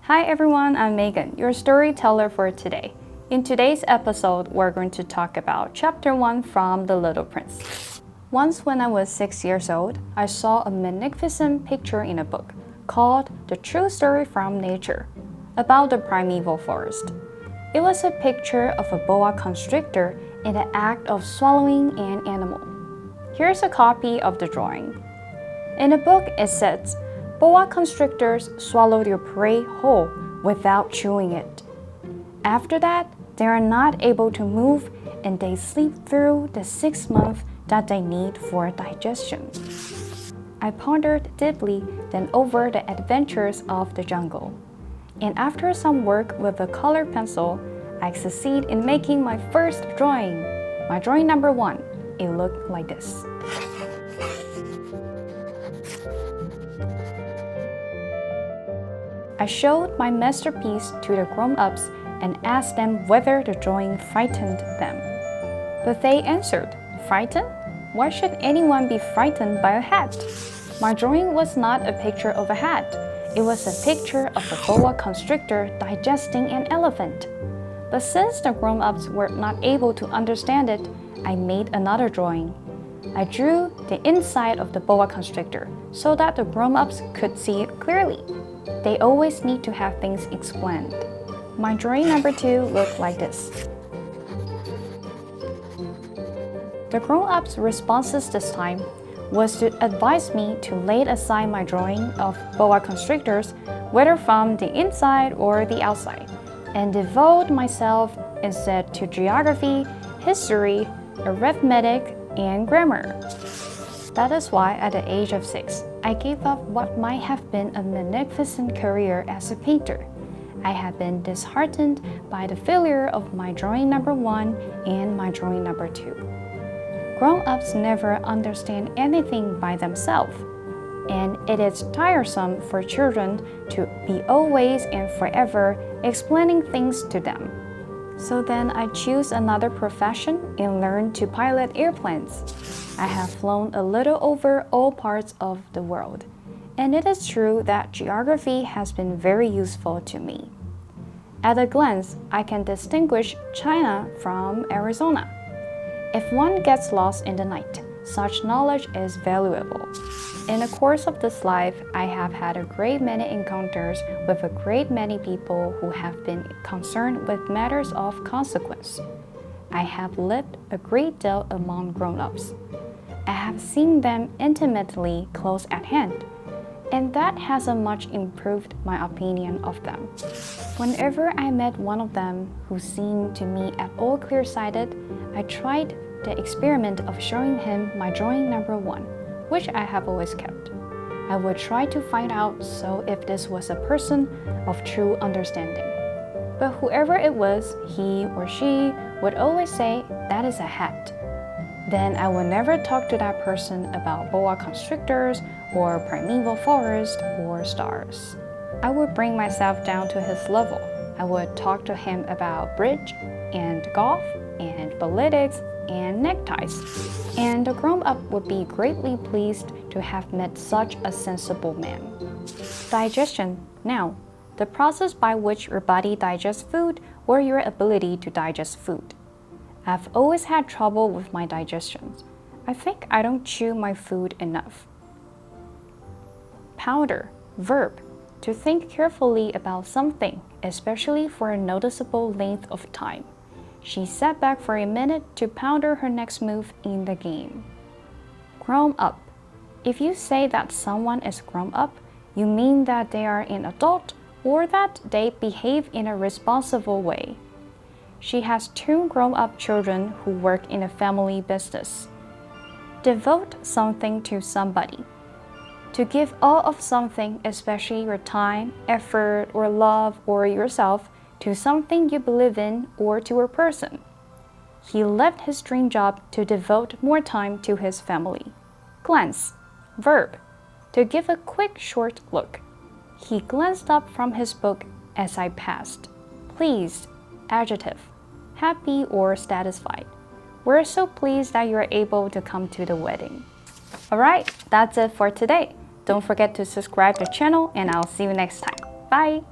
Hi everyone, I'm Megan, your storyteller for today. In today's episode, we're going to talk about Chapter 1 from The Little Prince. Once when I was 6 years old, I saw a magnificent picture in a book called The True Story from Nature, about the primeval forest. It was a picture of a boa constrictor in the act of swallowing an animal. Here's a copy of the drawing. In the book, it says, boa constrictors swallow their prey whole without chewing it. After that, they are not able to move and they sleep through the 6 months that they need for digestion. I pondered deeply then over the adventures of the jungle. And after some work with a colored pencil, I succeed in making my first drawing. My drawing number 1, it looked like this. I showed my masterpiece to the grown-ups and asked them whether the drawing frightened them. But they answered, frightened? Why should anyone be frightened by a hat? My drawing was not a picture of a hat. It was a picture of a boa constrictor digesting an elephant. But since the grown-ups were not able to understand it, I made another drawing. I drew the inside of the boa constrictor so that the grown-ups could see it clearly. They always need to have things explained. My drawing number 2 looked like this. The grown-ups' responses this time was to advise me to lay aside my drawing of boa constrictors, whether from the inside or the outside, and devote myself instead to geography, history, arithmetic, and grammar. That is why at the age of 6, I gave up what might have been a magnificent career as a painter. I had been disheartened by the failure of my drawing number 1 and my drawing number 2. Grown-ups never understand anything by themselves, and it is tiresome for children to be always and forever explaining things to them. So then I choose another profession and learn to pilot airplanes. I have flown a little over all parts of the world, and it is true that geography has been very useful to me. At a glance, I can distinguish China from Arizona. If one gets lost in the night, such knowledge is valuable. In the course of this life, I have had a great many encounters with a great many people who have been concerned with matters of consequence. I have lived a great deal among grown-ups. I have seen them intimately close at hand, and that has much improved my opinion of them. Whenever I met one of them who seemed to me at all clear-sighted, I tried the experiment of showing him my drawing number 1, which I have always kept. I would try to find out so if this was a person of true understanding. But whoever it was, he or she would always say, that is a hat. Then I would never talk to that person about boa constrictors or primeval forest or stars. I would bring myself down to his level. I would talk to him about bridge and golf and politics and neckties. And the grown-up would be greatly pleased to have met such a sensible man. Digestion. Now, the process by which your body digests food or your ability to digest food. I've always had trouble with my digestion. I think I don't chew my food enough. Ponder. Verb. To think carefully about something, especially for a noticeable length of time. She sat back for a minute to ponder her next move in the game. Grown up. If you say that someone is grown up, you mean that they are an adult or that they behave in a responsible way. She has 2 grown-up children who work in a family business. Devote something to somebody. To give all of something, especially your time, effort, or love, or yourself, to something you believe in or to a person. He left his dream job to devote more time to his family. Glance. Verb. To give a quick short look. He glanced up from his book as I passed. Pleased. Adjective. Happy or satisfied. We're so pleased that you're able to come to the wedding. Alright, that's it for today. Don't forget to subscribe to the channel and I'll see you next time. Bye!